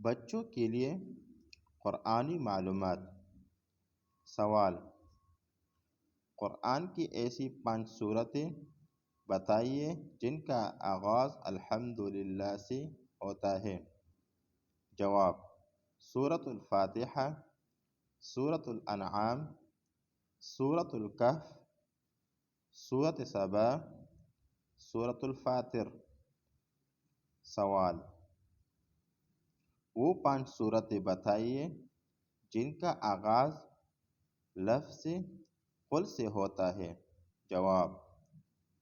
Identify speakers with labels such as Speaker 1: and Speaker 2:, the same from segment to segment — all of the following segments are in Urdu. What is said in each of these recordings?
Speaker 1: بچوں کے لیے قرآنی معلومات۔ سوال: قرآن کی ایسی 5 سورتیں بتائیے جن کا آغاز الحمدللہ سے ہوتا ہے۔ جواب: سورۃ الفاتحہ، سورۃ الانعام، سورۃ الکہف، سورۃ سبا، سورۃ الفاطر۔ سوال: وہ 5 سورتیں بتائیے جن کا آغاز لفظ قل سے ہوتا ہے۔ جواب: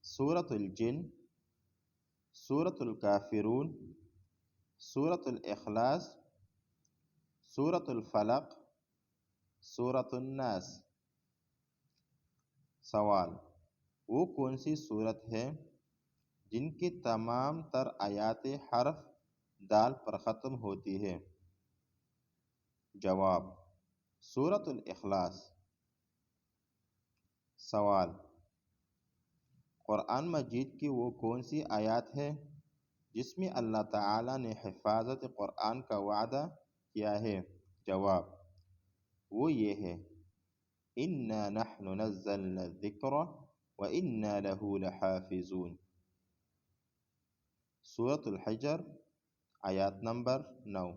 Speaker 1: سورۃ الجن، سورۃ الکافرون، سورۃ الاخلاص، سورۃ الفلق، سورۃ الناس۔ سوال: وہ کون سی سورت ہے جن کی تمام تر آیات حرف دال پر ختم ہوتی ہے؟ جواب: سورۃ الاخلاص۔ سوال: قرآن مجید کی وہ کون سی آیات ہے جس میں اللہ تعالیٰ نے حفاظت قرآن کا وعدہ کیا ہے؟ جواب: وہ یہ ہے اِنَّا نَحْنُ نَزَّلْنَا الذِّكْرَ وَإِنَّا لَهُ لَحَافِظُونَ۔ سورۃ الحجر آیات نمبر 9۔